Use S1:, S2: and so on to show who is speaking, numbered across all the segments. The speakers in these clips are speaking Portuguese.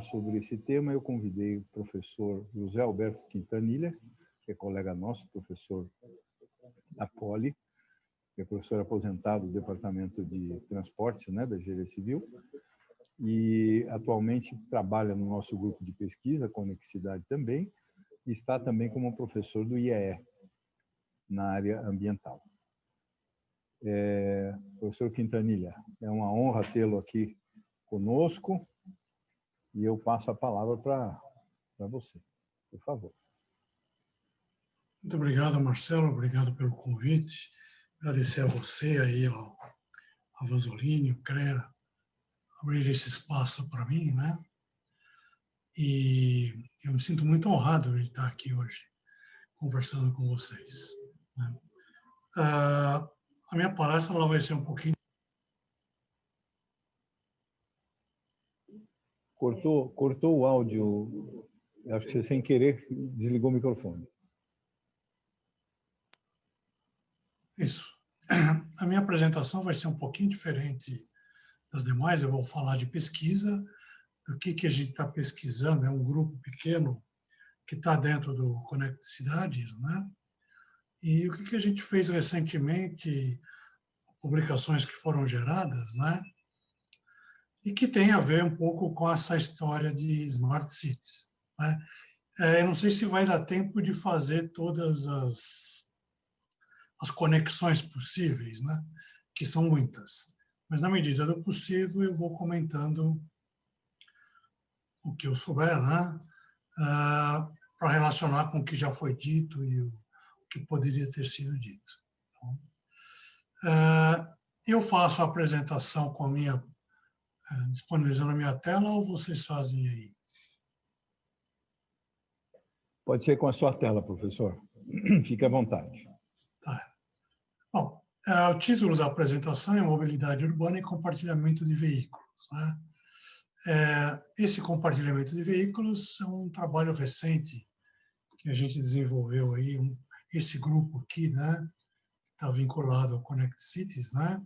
S1: falar sobre esse tema, eu convidei o professor José Alberto Quintanilha, que é colega nosso, professor da Poli, que é professor aposentado do Departamento de Transportes, né, da Engenharia Civil, e atualmente trabalha no nosso grupo de pesquisa, Conexidade também, e está também como professor do IEE, na área ambiental. Professor Quintanilha, é uma honra tê-lo aqui conosco, e eu passo a palavra para você, por favor.
S2: Muito obrigado, Marcelo, obrigado pelo convite. Agradecer a você aí, a Vanzolini, o CREA, abrir esse espaço para mim, né? E eu me sinto muito honrado de estar aqui hoje, conversando com vocês, né? A minha palestra ela vai ser um pouquinho...
S1: Cortou o áudio, acho que você sem querer desligou o microfone.
S2: Isso. A minha apresentação vai ser um pouquinho diferente das demais. Eu vou falar de pesquisa, do que a gente está pesquisando. É um grupo pequeno que está dentro do Conecte Cidades, né? E o que a gente fez recentemente, publicações que foram geradas, né? E que tem a ver um pouco com essa história de Smart Cities, né? Eu não sei se vai dar tempo de fazer todas as conexões possíveis, né? Que são muitas. Mas, na medida do possível, eu vou comentando o que eu souber, né? Para relacionar com o que já foi dito e o que poderia ter sido dito. Eu faço a apresentação com a minha, disponibilizando a minha tela, ou vocês fazem aí?
S1: Pode ser com a sua tela, professor. Fique à vontade.
S2: Tá. Bom, o título da apresentação é Mobilidade Urbana e Compartilhamento de Veículos, né? Esse compartilhamento de veículos é um trabalho recente que a gente desenvolveu aí, esse grupo aqui, né? Está vinculado ao Conecte Cities, né?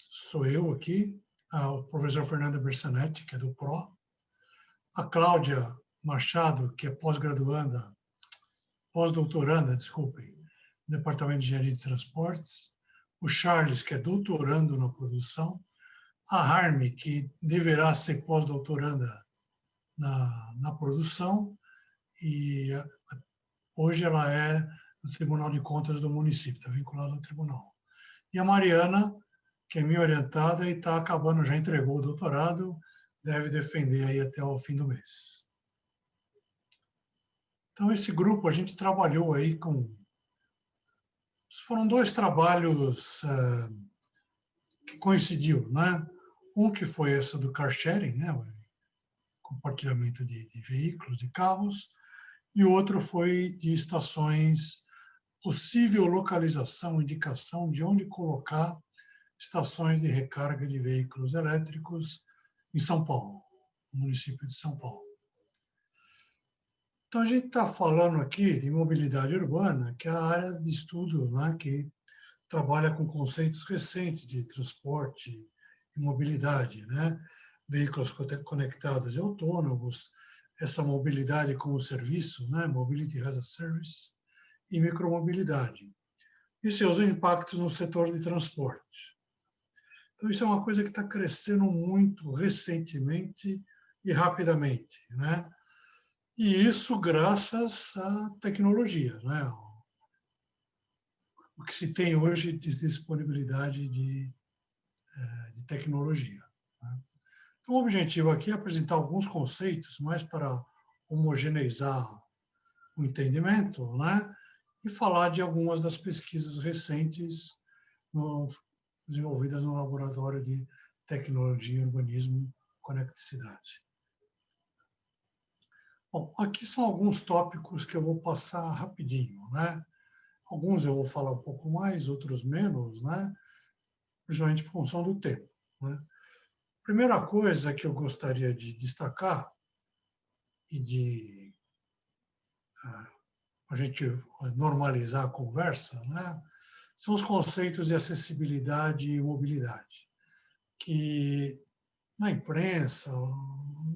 S2: Sou eu aqui, o professor Fernando Bersanetti, que é do PRO, a Cláudia Machado, que é pós-doutoranda, desculpem, no Departamento de Engenharia de Transportes, o Charles, que é doutorando na produção, a Harme, que deverá ser pós-doutoranda na produção, e hoje ela é do Tribunal de Contas do município, está vinculada ao tribunal. E a Mariana, que é minha orientada e está acabando, já entregou o doutorado, deve defender aí até o fim do mês. Então, esse grupo, a gente trabalhou aí com... Foram dois trabalhos que coincidiu, né? Um que foi essa do car sharing, né? Compartilhamento de veículos, de carros, e o outro foi de estações, possível localização, indicação de onde colocar estações de recarga de veículos elétricos em São Paulo, no município de São Paulo. Então, a gente está falando aqui de mobilidade urbana, que é a área de estudo, né, que trabalha com conceitos recentes de transporte e mobilidade, né? Veículos conectados e autônomos, essa mobilidade como serviço, né? Mobility as a Service, e micromobilidade, e seus impactos no setor de transporte. Então, isso é uma coisa que está crescendo muito recentemente e rapidamente, né? E isso graças à tecnologia, né? O que se tem hoje de disponibilidade de tecnologia, né? Então, o objetivo aqui é apresentar alguns conceitos mais para homogeneizar o entendimento, né? E falar de algumas das pesquisas recentes desenvolvidas no Laboratório de Tecnologia, Urbanismo e Conectividade. Bom, aqui são alguns tópicos que eu vou passar rapidinho, né? Alguns eu vou falar um pouco mais, outros menos, né? Principalmente em função do tempo, né? Primeira coisa que eu gostaria de destacar e de a gente normalizar a conversa, né? São os conceitos de acessibilidade e mobilidade, que na imprensa,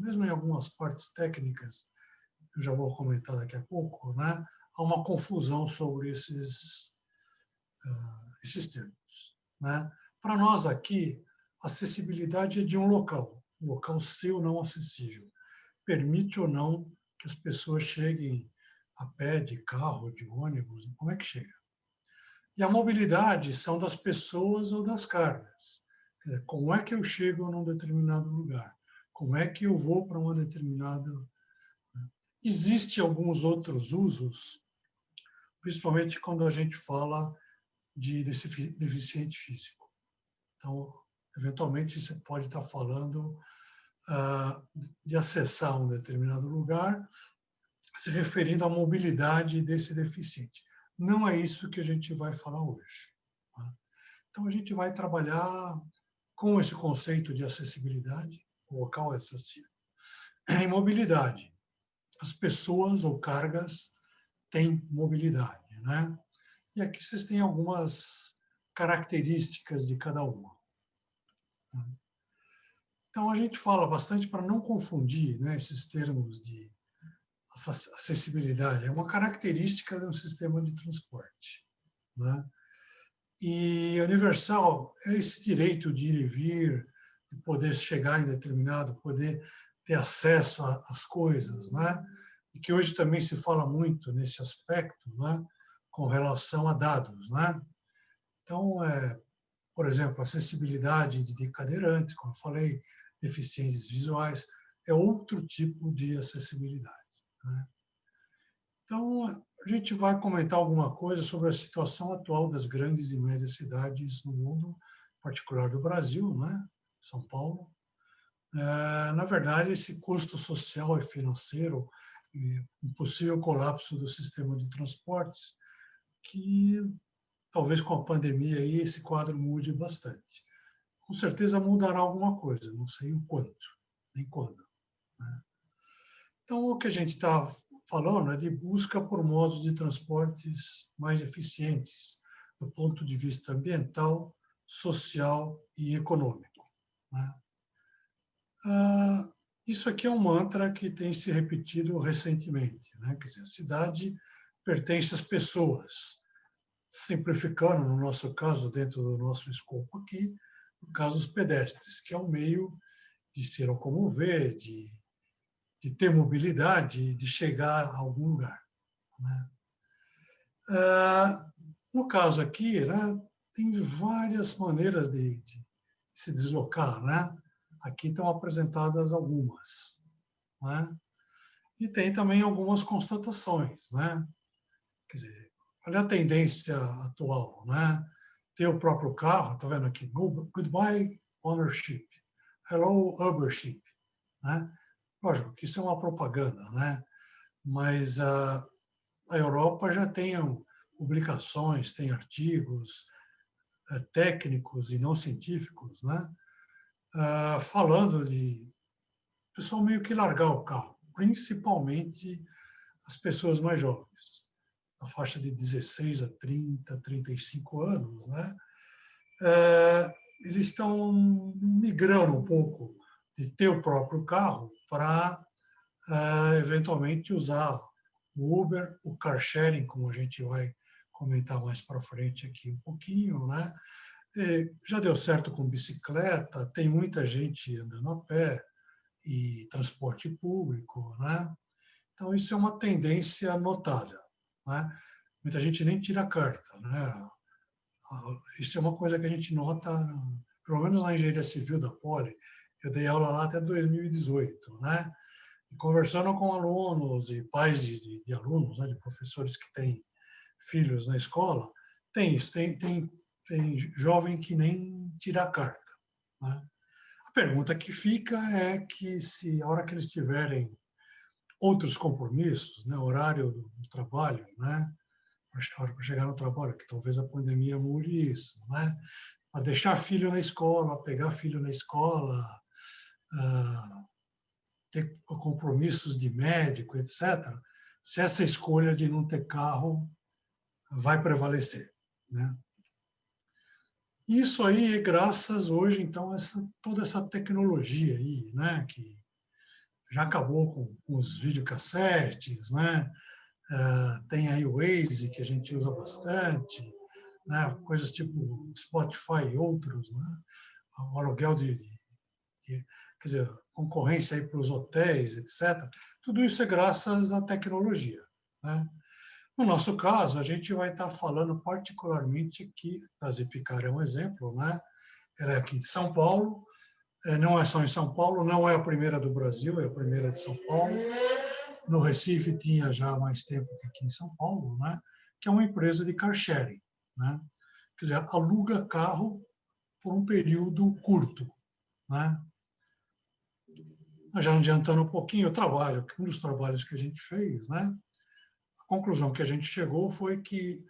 S2: mesmo em algumas partes técnicas, eu já vou comentar daqui a pouco, né, há uma confusão sobre esses termos, né? Para nós aqui, acessibilidade é de um local seu não acessível. Permite ou não que as pessoas cheguem a pé, de carro, de ônibus, como é que chega? E a mobilidade são das pessoas ou das cargas. Como é que eu chego num determinado lugar? Como é que eu vou para uma determinada... Existem alguns outros usos, principalmente quando a gente fala de deficiente físico. Então, eventualmente, você pode estar falando de acessar um determinado lugar, se referindo à mobilidade desse deficiente. Não é isso que a gente vai falar hoje. Tá? Então, a gente vai trabalhar com esse conceito de acessibilidade, o local acessível. Em mobilidade, as pessoas ou cargas têm mobilidade, né? E aqui vocês têm algumas características de cada uma. Então, a gente fala bastante para não confundir, né, esses termos de acessibilidade. É uma característica de um sistema de transporte, né? E universal é esse direito de ir e vir, de poder chegar em determinado, poder ter acesso às coisas, né? E que hoje também se fala muito nesse aspecto, né, com relação a dados, né? Então, por exemplo, acessibilidade de cadeirantes, como eu falei, deficiências visuais, é outro tipo de acessibilidade, né? Então, a gente vai comentar alguma coisa sobre a situação atual das grandes e médias cidades no mundo, em particular do Brasil, né? São Paulo. Na verdade, esse custo social e financeiro e um possível colapso do sistema de transportes, que talvez com a pandemia aí esse quadro mude bastante. Com certeza mudará alguma coisa, não sei o quanto, nem quando, né? Então, o que a gente está falando é de busca por modos de transportes mais eficientes, do ponto de vista ambiental, social e econômico, né? Isso aqui é um mantra que tem se repetido recentemente, né? Quer dizer, a cidade pertence às pessoas, simplificando, no nosso caso, dentro do nosso escopo aqui, no caso dos pedestres, que é um meio de se locomover, de ter mobilidade, de chegar a algum lugar, né? No caso aqui, né, tem várias maneiras de se deslocar, né? Aqui estão apresentadas algumas, né? E tem também algumas constatações, né? Quer dizer, olha a tendência atual, né? Ter o próprio carro, tá vendo aqui? Goodbye ownership, hello Ubership, né? Lógico que isso é uma propaganda, né? Mas a Europa já tem publicações, tem artigos técnicos e não científicos, né? Falando de o pessoal meio que largar o carro, principalmente as pessoas mais jovens, na faixa de 16 a 30, 35 anos, né? Eles estão migrando um pouco de ter o próprio carro para eventualmente usar o Uber, o car sharing, como a gente vai comentar mais para frente aqui um pouquinho, né? Já deu certo com bicicleta, tem muita gente andando a pé e transporte público, né? Então, isso é uma tendência notada, né? Muita gente nem tira a carta, né? Isso é uma coisa que a gente nota, pelo menos na engenharia civil da Poli, eu dei aula lá até 2018, né? E conversando com alunos e pais de alunos, né, de professores que têm filhos na escola, tem isso, tem jovem que nem tira a carta, né? A pergunta que fica é que se a hora que eles tiverem outros compromissos, né, horário do trabalho, né, a hora para chegar no trabalho, que talvez a pandemia mude isso, né, a deixar filho na escola, pegar filho na escola, ter compromissos de médico, etc., se essa escolha de não ter carro vai prevalecer, né? Isso aí é graças hoje, então, a toda essa tecnologia aí, né, que já acabou com os videocassetes, né? Tem aí o Waze, que a gente usa bastante, né? Coisas tipo Spotify e outros, né? O aluguel quer dizer, concorrência aí para os hotéis, etc. Tudo isso é graças à tecnologia, né? No nosso caso, a gente vai estar falando particularmente aqui, a Zipcar é um exemplo, né? Ela é aqui de São Paulo, não é só em São Paulo, não é a primeira do Brasil, é a primeira de São Paulo. No Recife tinha já há mais tempo que aqui em São Paulo, né? Que é uma empresa de car sharing, né? Quer dizer, aluga carro por um período curto, né? Já adiantando um pouquinho o trabalho, um dos trabalhos que a gente fez, né? A conclusão que a gente chegou foi que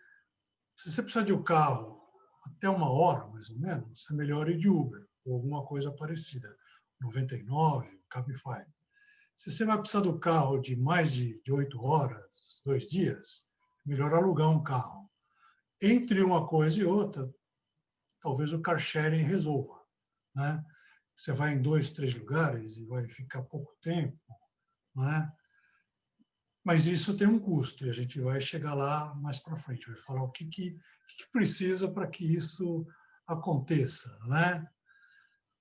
S2: se você precisa de um carro até 1 hora, mais ou menos, é melhor ir de Uber ou alguma coisa parecida. 99, Cabify. Se você vai precisar do carro de mais de 8 horas, 2 dias, melhor alugar um carro. Entre uma coisa e outra, talvez o car sharing resolva, né? Você vai em 2, 3 lugares e vai ficar pouco tempo, né? Mas isso tem um custo e a gente vai chegar lá mais para frente, vai falar o que precisa para que isso aconteça, né?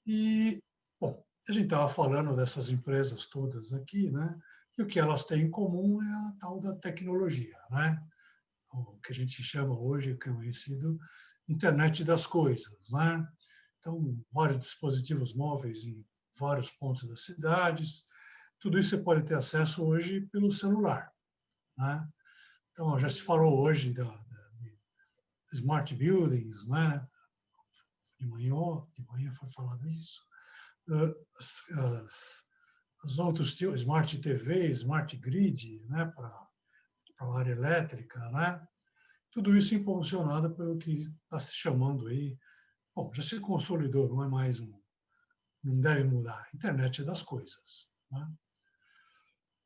S2: E, bom, a gente estava falando dessas empresas todas aqui, né? E o que elas têm em comum é a tal da tecnologia, né? O que a gente chama hoje, que é conhecido, Internet das Coisas, né? Então, vários dispositivos móveis em vários pontos das cidades, tudo isso você pode ter acesso hoje pelo celular, né? Então, já se falou hoje de smart buildings, né? De manhã foi falado isso. Os outros smart TV, smart grid, né? Para a área elétrica, né? Tudo isso impulsionado pelo que está se chamando aí, bom, já se consolidou, não é mais não deve mudar, internet das coisas, né?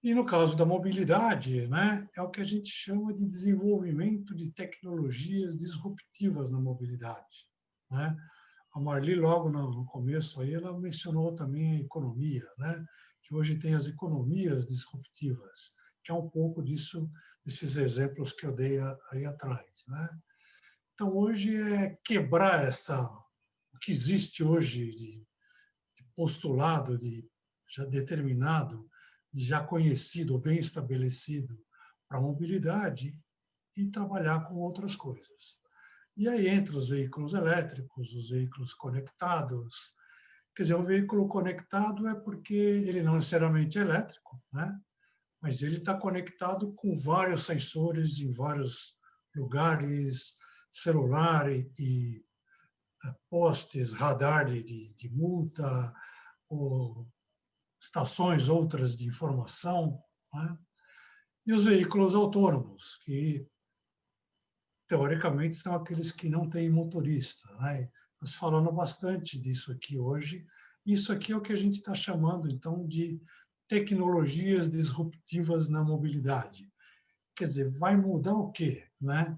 S2: E no caso da mobilidade, né, é o que a gente chama de desenvolvimento de tecnologias disruptivas na mobilidade, né? A Marli, logo no começo, aí, ela mencionou também a economia, né? Que hoje tem as economias disruptivas, que é um pouco desses exemplos que eu dei aí atrás, né? Então, hoje é quebrar o que existe hoje de postulado, já determinado, já conhecido, bem estabelecido para a mobilidade e trabalhar com outras coisas. E aí entra os veículos elétricos, os veículos conectados. Quer dizer, o veículo conectado é porque ele não necessariamente é elétrico, né? Mas ele está conectado com vários sensores em vários lugares, celular e postes, radar de multa, ou estações outras de informação, né? E os veículos autônomos, que teoricamente são aqueles que não têm motorista, né? Nós falamos bastante disso aqui hoje. Isso aqui é o que a gente está chamando, então, de tecnologias disruptivas na mobilidade. Quer dizer, vai mudar o quê, né?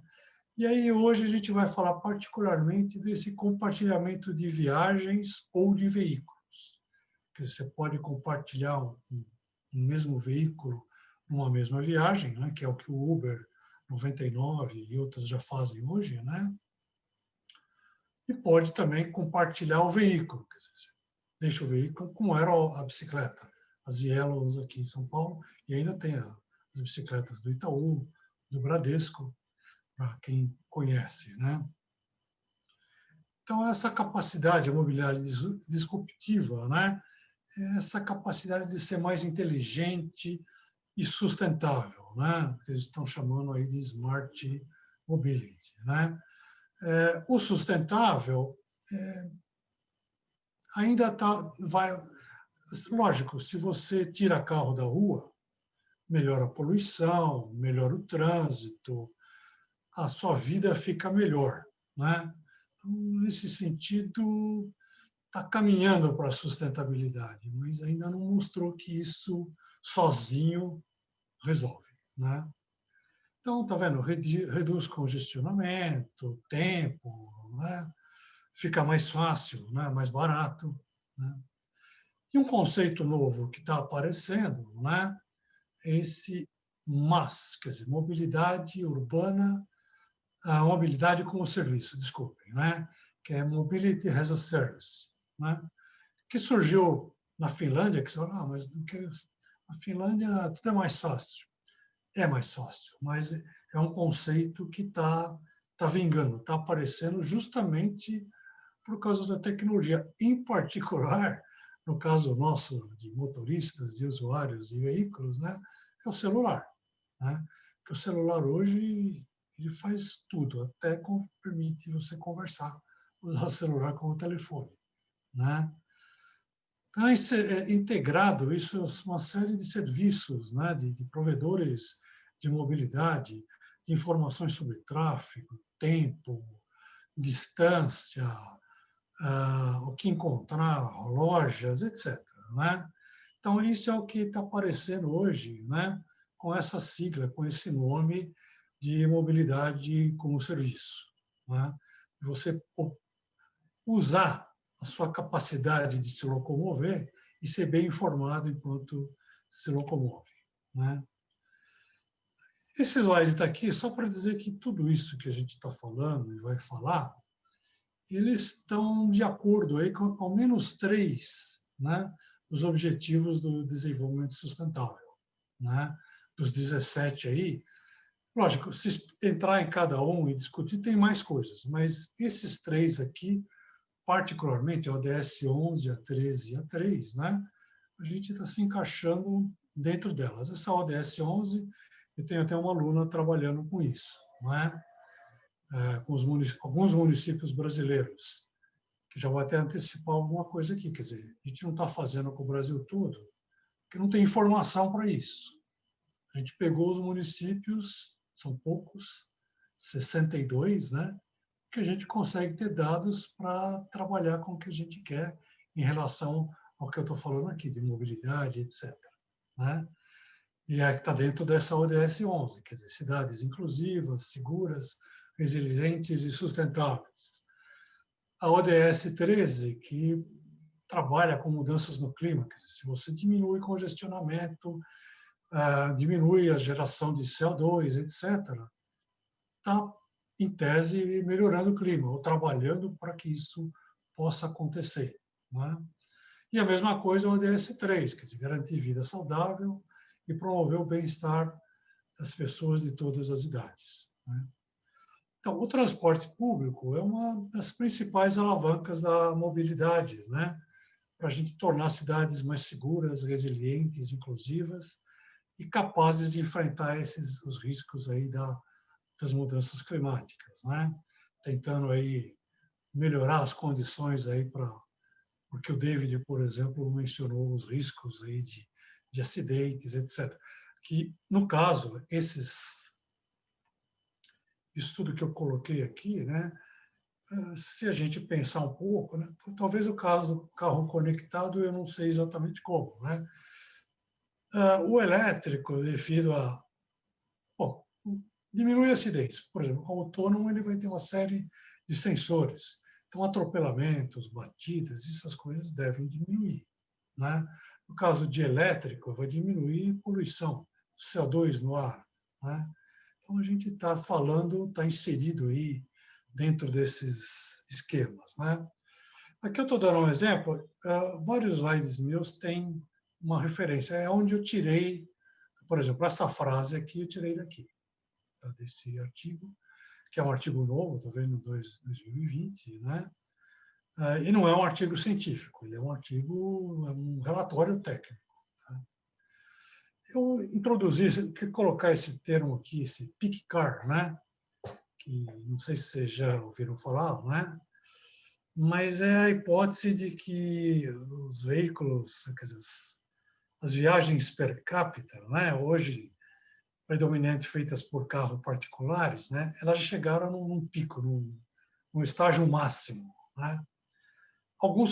S2: E aí hoje a gente vai falar particularmente desse compartilhamento de viagens ou de veículos. Que você pode compartilhar um mesmo veículo numa mesma viagem, né? Que é o que o Uber 99 e outras já fazem hoje, né? E pode também compartilhar o veículo, quer dizer, deixa o veículo como era a bicicleta, as Yellows aqui em São Paulo, e ainda tem as bicicletas do Itaú, do Bradesco, para quem conhece, né? Então, essa capacidade, a mobilidade disruptiva, né? Essa capacidade de ser mais inteligente e sustentável, né? Que eles estão chamando aí de smart mobility, né? O sustentável ainda lógico, se você tira carro da rua, melhora a poluição, melhora o trânsito, a sua vida fica melhor, né? Então, nesse sentido, está caminhando para a sustentabilidade, mas ainda não mostrou que isso sozinho resolve, né? Então, tá vendo? Reduz congestionamento, tempo, né? Fica mais fácil, né? Mais barato, né? E um conceito novo que está aparecendo, né, é esse MaaS, quer dizer, mobilidade urbana, a mobilidade como serviço, desculpem, né, que é Mobility as a Service, né, que surgiu na Finlândia, que você fala, mas na Finlândia tudo é mais fácil. É mais fácil, mas é um conceito que tá vingando, está aparecendo justamente por causa da tecnologia. Em particular, no caso nosso de motoristas, de usuários de veículos, né, é o celular. Né? Porque o celular hoje ele faz tudo, até permite você conversar, usar o celular como telefone. Né? Então, é integrado, isso é uma série de serviços, né, de provedores de mobilidade, de informações sobre tráfego, tempo, distância, o que encontrar, lojas, etc. Né? Então, isso é o que está aparecendo hoje, né, com essa sigla, com esse nome de mobilidade como serviço. Né? Você usar a sua capacidade de se locomover e ser bem informado enquanto se locomove. Né? Esse slide está aqui só para dizer que tudo isso que a gente está falando e vai falar, eles estão de acordo aí com ao menos 3, né, dos objetivos do desenvolvimento sustentável. Né? Dos 17 aí, lógico, se entrar em cada um e discutir, tem mais coisas, mas esses 3 aqui, particularmente a ODS 11, a 13 e a 3, né, a gente está se encaixando dentro delas. Essa ODS 11, eu tenho até uma aluna trabalhando com isso, né, com alguns municípios brasileiros, que já vou até antecipar alguma coisa aqui, quer dizer, a gente não está fazendo com o Brasil todo, porque não tem informação para isso. A gente pegou os municípios, são poucos, 62, né, que a gente consegue ter dados para trabalhar com o que a gente quer em relação ao que eu estou falando aqui, de mobilidade, etc. Né? E é que está dentro dessa ODS 11, quer dizer, cidades inclusivas, seguras, resilientes e sustentáveis. A ODS 13, que trabalha com mudanças no clima, quer dizer, se você diminui congestionamento, diminui a geração de CO2, etc., está, em tese, melhorando o clima, ou trabalhando para que isso possa acontecer. Né? E a mesma coisa o ODS 3, quer dizer, garantir vida saudável e promover o bem-estar das pessoas de todas as idades. Né? Então, o transporte público é uma das principais alavancas da mobilidade, né? Para a gente tornar cidades mais seguras, resilientes, inclusivas e capazes de enfrentar os riscos aí das mudanças climáticas, né? Tentando aí melhorar as condições aí porque o David, por exemplo, mencionou os riscos aí de acidentes, etc. Que, no caso, isso tudo que eu coloquei aqui, né? Se a gente pensar um pouco, né? Talvez o caso do carro conectado, eu não sei exatamente como, né? O elétrico, devido a... Bom, diminui a acidez. Por exemplo, o autônomo ele vai ter uma série de sensores. Então, atropelamentos, batidas, essas coisas devem diminuir. Né? No caso de elétrico, vai diminuir poluição, CO2 no ar. Né? Então, a gente está falando, está inserido aí dentro desses esquemas. Né? Aqui eu estou dando um exemplo. Vários slides meus têm uma referência. É onde eu tirei, por exemplo, essa frase aqui, eu tirei daqui, tá? Desse artigo, que é um artigo novo, estou vendo, 2020, né? E não é um artigo científico, ele é um artigo, um relatório técnico. Tá? Eu introduzi, colocar esse termo aqui, esse peak car, né? Que não sei se vocês já ouviram falar, né? Mas é a hipótese de que os veículos, quer dizer, as viagens per capita, né? Hoje predominante feitas por carros particulares, né? Elas chegaram num pico, num estágio máximo, né?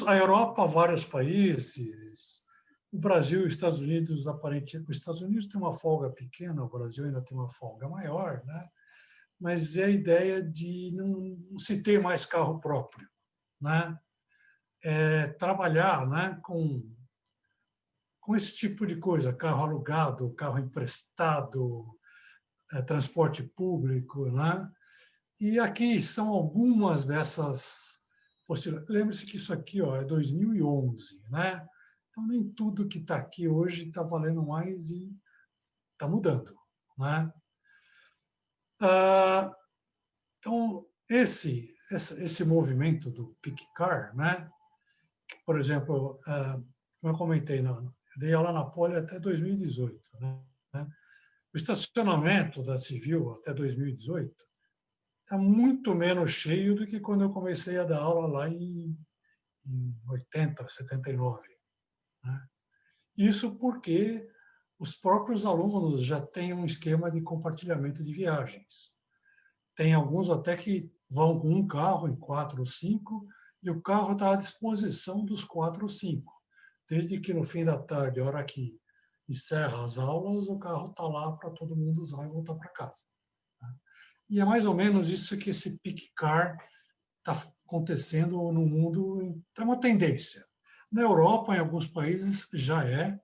S2: A Europa, vários países, o Brasil e os Estados Unidos, aparentemente, os Estados Unidos tem uma folga pequena, o Brasil ainda tem uma folga maior, né? Mas é a ideia de não se ter mais carro próprio, né? Trabalhar, né, com com esse tipo de coisa, carro alugado, carro emprestado, transporte público, né? E aqui são algumas dessas possibilidades. Lembre-se que isso aqui, ó, é 2011, né? Então, nem tudo que está aqui hoje está valendo mais e está mudando, né? Então, esse movimento do Peak Car, né? Que, por exemplo, como eu comentei, eu dei aula na Poli até 2018, né? O estacionamento da Civil até 2018 está muito menos cheio do que quando eu comecei a dar aula lá em 80, 79. Né? Isso porque os próprios alunos já têm um esquema de compartilhamento de viagens. Tem alguns até que vão com um carro em 4 ou 5, e o carro está à disposição dos 4 ou 5. Desde que no fim da tarde, a hora que encerra as aulas, o carro está lá para todo mundo usar e voltar para casa. E é mais ou menos isso que esse Peak Car está acontecendo no mundo, é uma tendência. Na Europa, em alguns países, já é,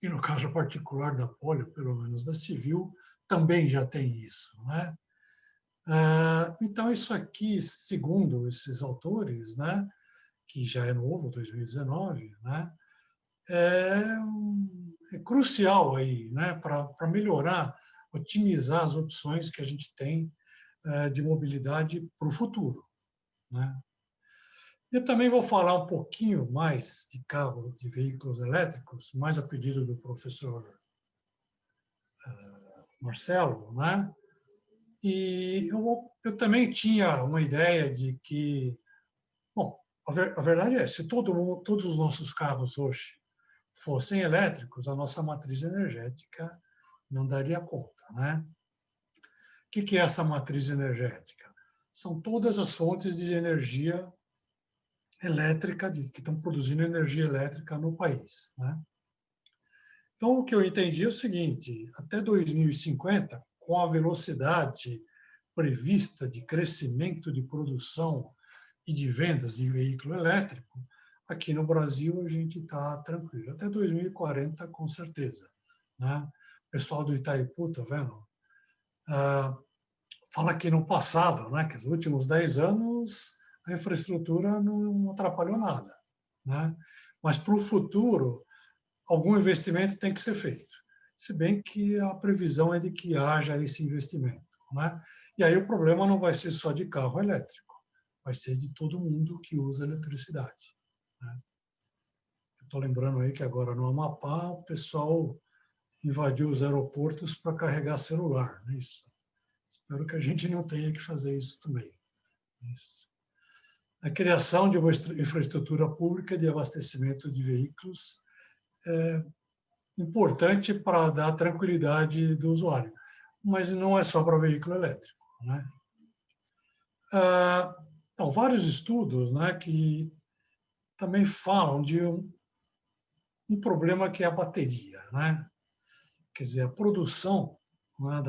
S2: e no caso particular da Poli, pelo menos da Civil, também já tem isso, né? Então, isso aqui, segundo esses autores, né, que já é novo, 2019, né, é crucial aí, né, para melhorar, otimizar as opções que a gente tem de mobilidade para o futuro, né? Eu também vou falar um pouquinho mais de carro, de veículos elétricos, mais a pedido do professor Marcelo, né? E eu também tinha uma ideia de que, bom, a verdade é, se todos os nossos carros hoje fossem elétricos, a nossa matriz energética não daria conta, né? O que é essa matriz energética? São todas as fontes de energia elétrica que estão produzindo energia elétrica no país, né? Então, o que eu entendi é o seguinte: até 2050, com a velocidade prevista de crescimento de produção e de vendas de veículo elétrico, aqui no Brasil a gente está tranquilo. Até 2040, com certeza, né? O pessoal do Itaipu, tá vendo? Fala que no passado, né, que nos últimos 10 anos, a infraestrutura não atrapalhou nada, né? Mas para o futuro, algum investimento tem que ser feito. Se bem que a previsão é de que haja esse investimento, né? E aí o problema não vai ser só de carro elétrico, vai ser de todo mundo que usa eletricidade, né? Estou lembrando aí que agora no Amapá o pessoal invadiu os aeroportos para carregar celular, né? Isso. Espero que a gente não tenha que fazer isso também. Isso. A criação de uma infraestrutura pública de abastecimento de veículos é importante para dar tranquilidade do usuário, mas não é só para veículo elétrico, né? Então, vários estudos, né, que também falam de um problema que é a bateria, né? Quer dizer, a produção, né,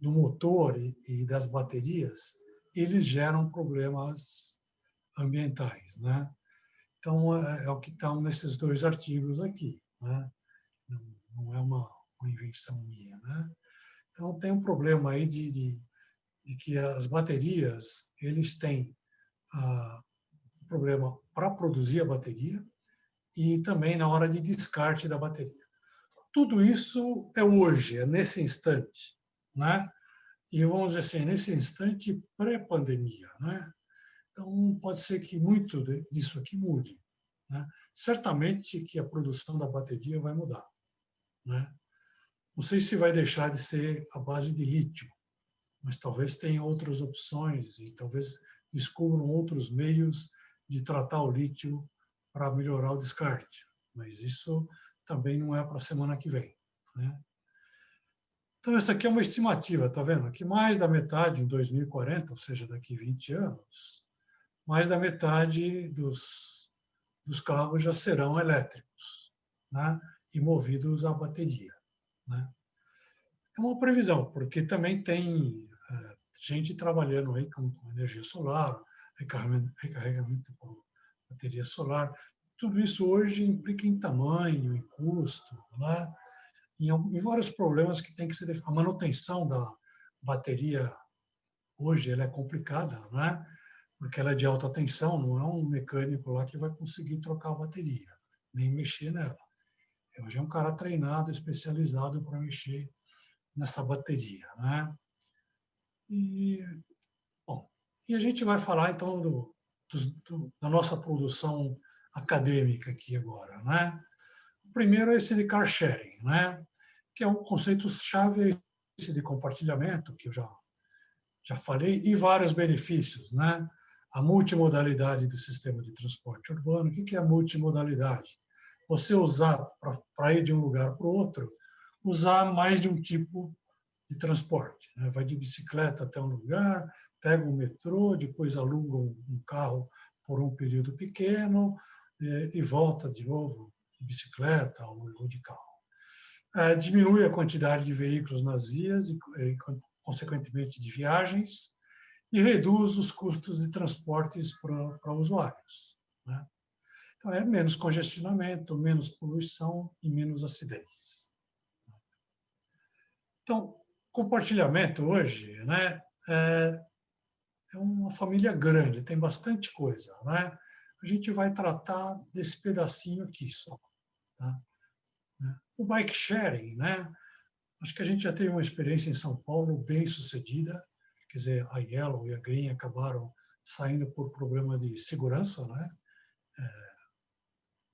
S2: do motor e das baterias, eles geram problemas ambientais, né? Então, é o que estão nesses 2 artigos aqui, né? Não é uma invenção minha, né? Então, tem um problema aí de que as baterias, eles têm um problema para produzir a bateria e também na hora de descarte da bateria. Tudo isso é hoje, é nesse instante, né? E vamos dizer assim, nesse instante pré-pandemia, né? Então, pode ser que muito disso aqui mude, né? Certamente que a produção da bateria vai mudar, né? Não sei se vai deixar de ser a base de lítio, mas talvez tenha outras opções e talvez descubram outros meios de tratar o lítio para melhorar o descarte. Mas isso também não é para a semana que vem, né? Então, essa aqui é uma estimativa, tá vendo? Que mais da metade em 2040, ou seja, daqui 20 anos, mais da metade dos carros já serão elétricos, né? E movidos a bateria, né? É uma previsão, porque também tem gente trabalhando aí com energia solar, recarregamento por bateria solar. tudo isso hoje implica em tamanho, em custo, né? Em vários problemas que tem que ser... A manutenção da bateria hoje ela é complicada, né? Porque ela é de alta tensão, não é um mecânico lá que vai conseguir trocar a bateria, nem mexer nela. Hoje é um cara treinado, especializado para mexer nessa bateria, né? E, bom, e a gente vai falar, então, da nossa produção acadêmica aqui agora, né? O primeiro é esse de car sharing, né? Que é um conceito-chave esse de compartilhamento, que eu já falei, e vários benefícios, né? A multimodalidade do sistema de transporte urbano. O que é a multimodalidade? Você usar, para ir de um lugar para o outro, usar mais de um tipo de transporte, né? Vai de bicicleta até um lugar, pega um metrô, depois aluga um carro por um período pequeno e volta de novo de bicicleta ou de carro. Diminui a quantidade de veículos nas vias e consequentemente, de viagens, e reduz os custos de transportes para usuários, né? Então, é menos congestionamento, menos poluição e menos acidentes. Então, compartilhamento hoje, né, é uma família grande, tem bastante coisa, né? A gente vai tratar desse pedacinho aqui só, tá? O bike sharing, né? Acho que a gente já teve uma experiência em São Paulo bem sucedida, quer dizer, a Yellow e a Green acabaram saindo por problema de segurança, né?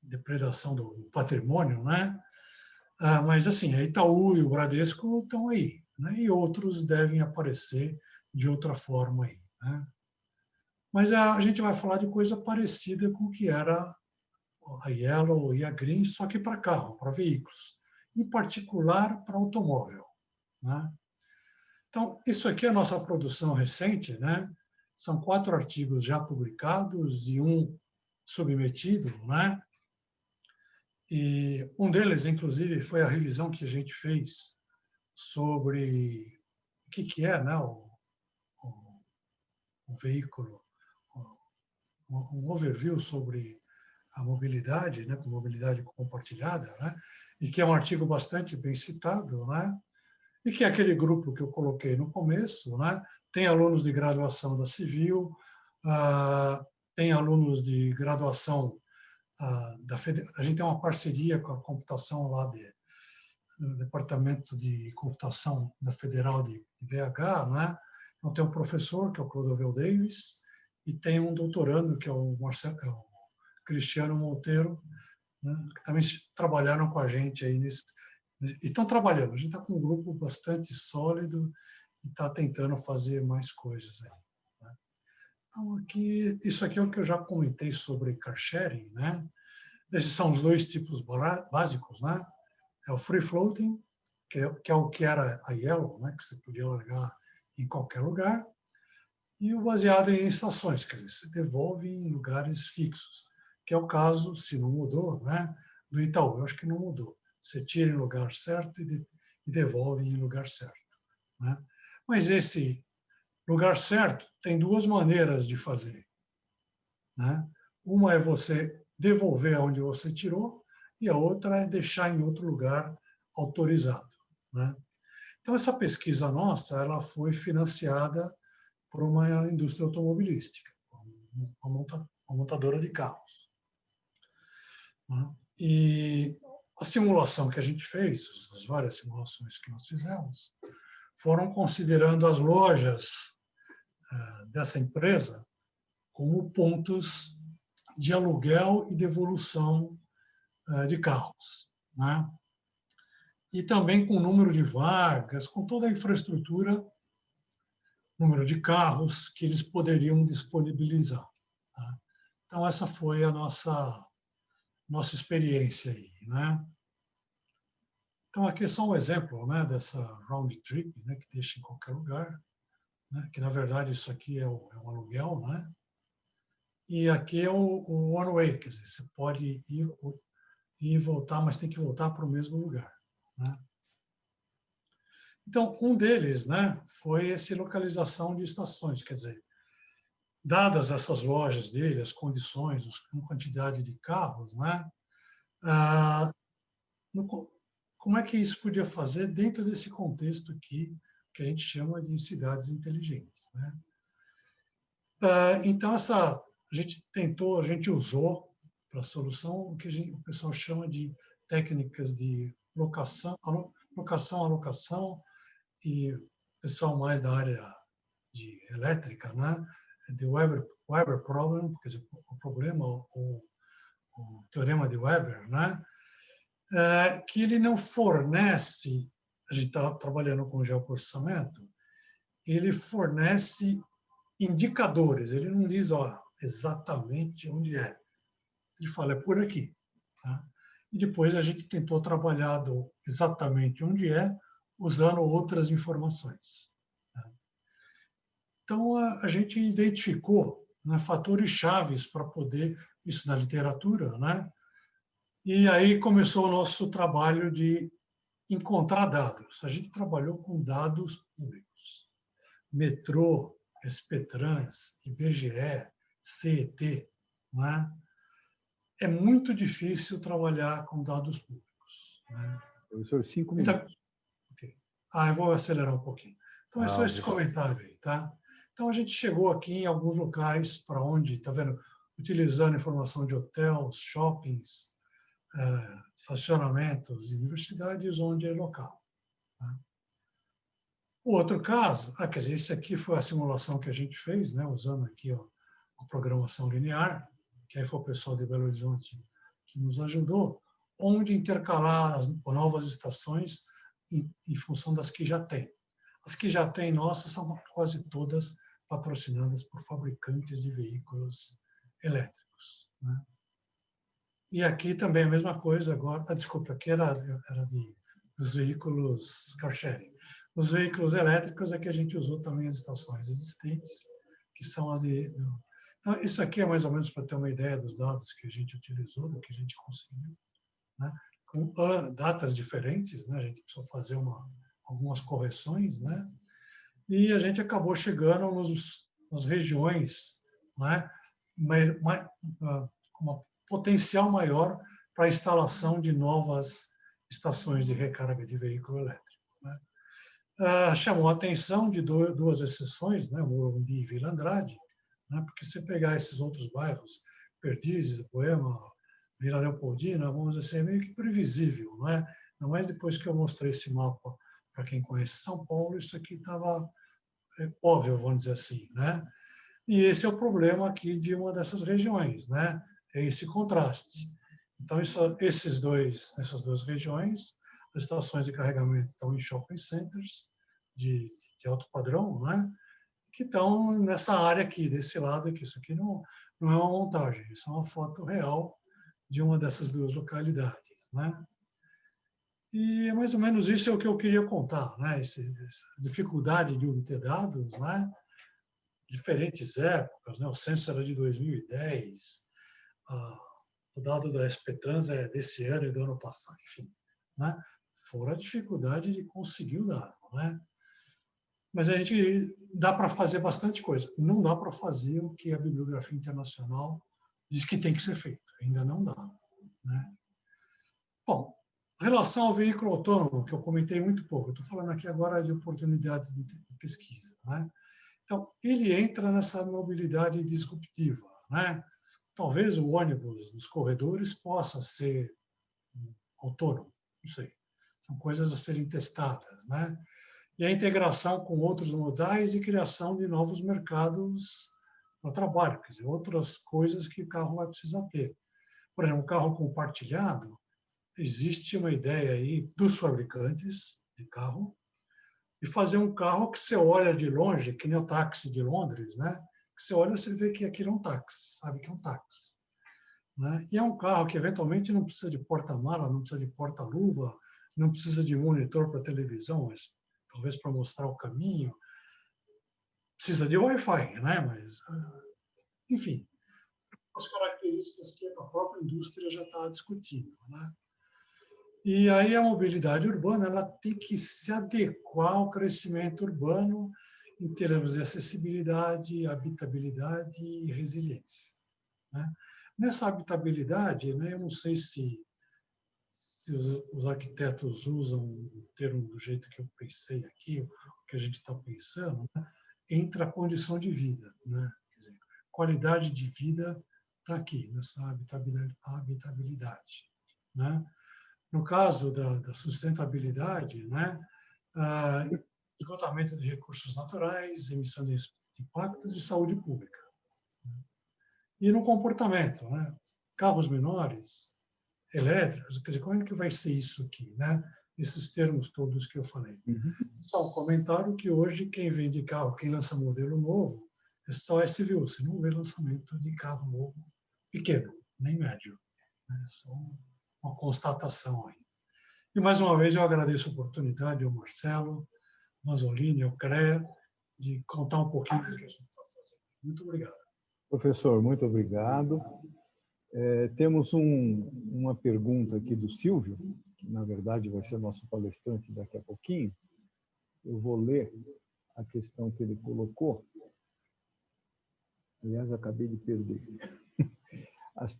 S2: Depredação do patrimônio, né? Mas assim, a Itaú e o Bradesco estão aí, né? E outros devem aparecer de outra forma aí, né? Mas a gente vai falar de coisa parecida com o que era a Yellow e a Green, só que para carro, para veículos, em particular para automóvel, né? Então, isso aqui é a nossa produção recente, né? São 4 artigos já publicados e um submetido, né? E um deles, inclusive, foi a revisão que a gente fez sobre o que é, né, o veículo, um overview sobre a mobilidade, né, mobilidade compartilhada, né? E que é um artigo bastante bem citado, né? E que é aquele grupo que eu coloquei no começo, né? Tem alunos de graduação da Civil, tem alunos de graduação a gente tem uma parceria com a computação lá do Departamento de Computação da Federal de BH, né? Então tem um professor, que é o Clodovel Davis, e tem um doutorando, que é o Cristiano Monteiro, né? Que também trabalharam com a gente aí e estão trabalhando. A gente está com um grupo bastante sólido e está tentando fazer mais coisas aí, né? Então, isso aqui é o que eu já comentei sobre car sharing, né? Esses são os 2 tipos básicos, né? É o free floating, que é o que era a Yellow, né? Que você podia largar em qualquer lugar, e o baseado em estações, quer dizer, se devolve em lugares fixos, que é o caso, se não mudou, né? Do Itaú. Eu acho que não mudou. Você tira em lugar certo e devolve em lugar certo, né? Mas esse lugar certo tem 2 maneiras de fazer, né? Uma é você devolver onde você tirou e a outra é deixar em outro lugar autorizado, né? Então, essa pesquisa nossa ela foi financiada por uma indústria automobilística, uma montadora de carros, né? E a simulação que a gente fez, as várias simulações que nós fizemos, foram considerando as lojas dessa empresa como pontos de aluguel e devolução de carros, né? E também com o número de vagas, com toda a infraestrutura, número de carros que eles poderiam disponibilizar, tá? Então, essa foi a nossa experiência aí, né? Então, aqui é só um exemplo, né, dessa round trip, né, que deixa em qualquer lugar, né, que, na verdade, isso aqui é um aluguel, né? E aqui é o one way, quer dizer, você pode ir e voltar, mas tem que voltar para o mesmo lugar, né? Então, um deles, né, foi essa localização de estações, quer dizer, dadas essas lojas dele, as condições, a quantidade de carros, né? Como é que isso podia fazer dentro desse contexto aqui, que a gente chama de cidades inteligentes, né? Então, a gente usou para a solução o que o pessoal chama de técnicas de alocação, e o pessoal mais da área de elétrica, né? De Weber problem, quer dizer, o problema, o teorema de Weber, né? Que ele não fornece, a gente está trabalhando com geoprocessamento, ele fornece indicadores, ele não diz exatamente onde é. Ele fala, é por aqui. Tá? E depois a gente tentou trabalhar exatamente onde é, usando outras informações. Tá? Então, a gente identificou, né, fatores chaves para poder, isso na literatura, né? E aí começou o nosso trabalho de encontrar dados. A gente trabalhou com dados públicos. Metrô, SPTrans, IBGE, CET. Né? É muito difícil trabalhar com dados públicos. Né?
S1: Professor, 5 minutos.
S2: Okay. Eu vou acelerar um pouquinho. Então, é só esse comentário aí. Tá? Então, a gente chegou aqui em alguns locais para onde, está vendo, utilizando informação de hotéis, shoppings, estacionamentos e universidades onde é local. Tá? O outro caso, quer dizer, esse aqui foi a simulação que a gente fez, né, usando aqui a programação linear, que aí foi o pessoal de Belo Horizonte que nos ajudou, onde intercalar as novas estações em função das que já tem. As que já tem nossas são quase todas patrocinadas por fabricantes de veículos elétricos. Né? E aqui também a mesma coisa agora. Desculpa, aqui era dos veículos car sharing. Os veículos elétricos é que a gente usou também as estações existentes, que são as de... Então, isso aqui é mais ou menos para ter uma ideia dos dados que a gente utilizou, do que a gente conseguiu. Né? Com datas diferentes, né? A gente precisou fazer algumas correções, né? E a gente acabou chegando nas regiões, né? Com uma potencial maior para a instalação de novas estações de recarga de veículo elétrico. Né? Chamou a atenção de duas exceções, né? Morumbi e Vila Andrade, né? Porque se pegar esses outros bairros, Perdizes, Poema, Vila Leopoldina, vamos dizer, é meio que previsível, não é? Ainda mais depois que eu mostrei esse mapa para quem conhece São Paulo, isso aqui estava óbvio, vamos dizer assim, né? E esse é o problema aqui de uma dessas regiões, né? É esse contraste. Então, essas duas regiões, as estações de carregamento estão em shopping centers de alto padrão, né? Que estão nessa área aqui, desse lado aqui. Isso aqui não é uma montagem, isso é uma foto real de uma dessas duas localidades, né? E é mais ou menos isso é o que eu queria contar, né? Essa dificuldade de obter dados, né? Diferentes épocas, né? O censo era de 2010, o dado da SPTrans é desse ano e do ano passado, enfim, né? Fora a dificuldade de conseguir o dado, né? Mas a gente dá para fazer bastante coisa. Não dá para fazer o que a bibliografia internacional diz que tem que ser feito. Ainda não dá, né? Bom, em relação ao veículo autônomo, que eu comentei muito pouco, eu estou falando aqui agora de oportunidades de pesquisa, né? Então, ele entra nessa mobilidade disruptiva, né? Talvez o ônibus nos corredores possa ser autônomo, não sei. São coisas a serem testadas, né? E a integração com outros modais e criação de novos mercados para trabalho, quer dizer, outras coisas que o carro vai precisar ter. Por exemplo, o carro compartilhado, existe uma ideia aí dos fabricantes de carro e fazer um carro que você olha de longe, que nem o táxi de Londres, né? Que você olha e você vê que aquilo é um táxi, sabe que é um táxi. Né? E é um carro que eventualmente não precisa de porta-mala, não precisa de porta-luva, não precisa de monitor para televisão, mas talvez para mostrar o caminho. Precisa de Wi-Fi, né? Mas, enfim, as características que a própria indústria já está discutindo, né? E aí a mobilidade urbana ela tem que se adequar ao crescimento urbano em termos de acessibilidade, habitabilidade e resiliência, né? Nessa habitabilidade, né, eu não sei se os arquitetos usam o termo do jeito que eu pensei aqui, o que a gente está pensando, né, entra a condição de vida, né? Quer dizer, qualidade de vida está aqui, nessa habitabilidade, né? No caso da sustentabilidade, né, esgotamento de recursos naturais, emissão de impactos e saúde pública. E no comportamento, né, carros menores, elétricos, quer dizer, como é que vai ser isso aqui, né? Esses termos todos que eu falei. Só um comentário que hoje quem vende carro, quem lança modelo novo, é só SVU, você não vê lançamento de carro novo pequeno, nem médio. É só uma constatação aí. E mais uma vez eu agradeço a oportunidade ao Marcelo, Vanzolini, ao CREA, de contar um pouquinho do que a gente está fazendo. Muito obrigado.
S1: Professor, muito obrigado. Temos uma pergunta aqui do Silvio, que na verdade vai ser nosso palestrante daqui a pouquinho. Eu vou ler a questão que ele colocou. Aliás, acabei de perder.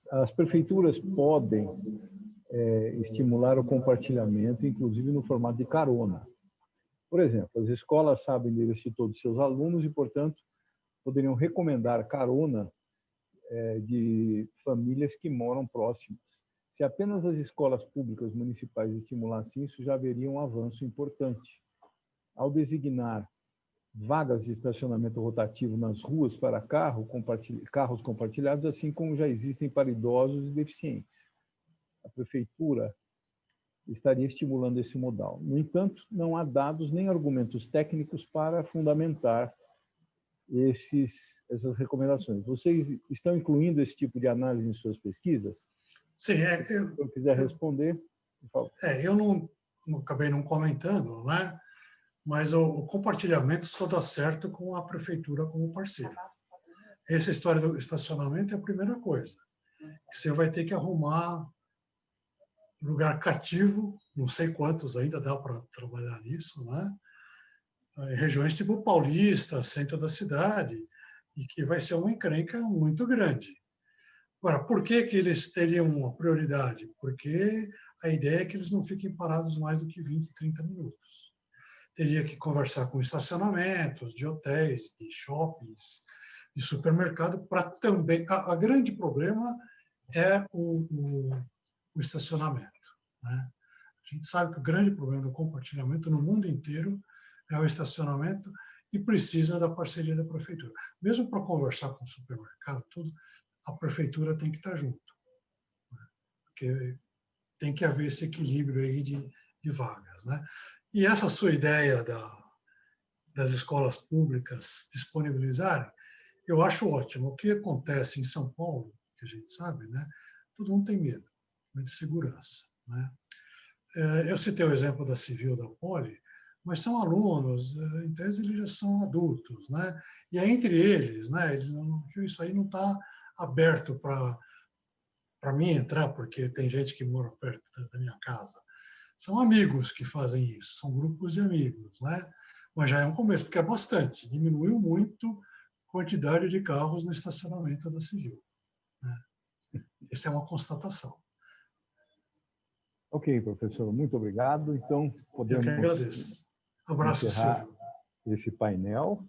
S1: As prefeituras podem estimular o compartilhamento, inclusive no formato de carona. Por exemplo, as escolas sabem o endereço de todos os seus alunos e, portanto, poderiam recomendar carona de famílias que moram próximas. Se apenas as escolas públicas municipais estimulassem isso, já haveria um avanço importante. Ao designar vagas de estacionamento rotativo nas ruas para carros compartilhados, assim como já existem para idosos e deficientes, a prefeitura estaria estimulando esse modal. No entanto, não há dados nem argumentos técnicos para fundamentar essas recomendações. Vocês estão incluindo esse tipo de análise em suas pesquisas?
S2: Sim,
S1: se eu quiser responder, por favor.
S2: Eu não acabei não comentando, né? Mas o compartilhamento só dá certo com a prefeitura como parceira. Essa história do estacionamento é a primeira coisa. Você vai ter que arrumar lugar cativo, não sei quantos ainda dá para trabalhar nisso, né? Regiões tipo Paulista, centro da cidade, e que vai ser uma encrenca muito grande. Agora, por que eles teriam uma prioridade? Porque a ideia é que eles não fiquem parados mais do que 20, 30 minutos. Teria que conversar com estacionamentos, de hotéis, de shoppings, de supermercado, para também... A grande problema é o estacionamento, né? A gente sabe que o grande problema do compartilhamento no mundo inteiro é o estacionamento e precisa da parceria da prefeitura. Mesmo para conversar com o supermercado, tudo, a prefeitura tem que estar junto, né? Porque tem que haver esse equilíbrio aí de vagas, né? E essa sua ideia das escolas públicas disponibilizarem, eu acho ótimo. O que acontece em São Paulo, que a gente sabe, né? Todo mundo tem medo de segurança, né? Eu citei o exemplo da Civil, da Poli, mas são alunos, em tese eles já são adultos, né? E é entre eles, né? Isso aí não está aberto para mim entrar, porque tem gente que mora perto da minha casa. São amigos que fazem isso, são grupos de amigos, né? Mas já é um começo, porque é bastante. Diminuiu muito a quantidade de carros no estacionamento da Civil, né? Essa é uma constatação.
S1: Ok, professor, muito obrigado. Então, podemos
S2: Eu que agradeço. Abraço,
S1: encerrar
S2: Silvio.
S1: esse painel.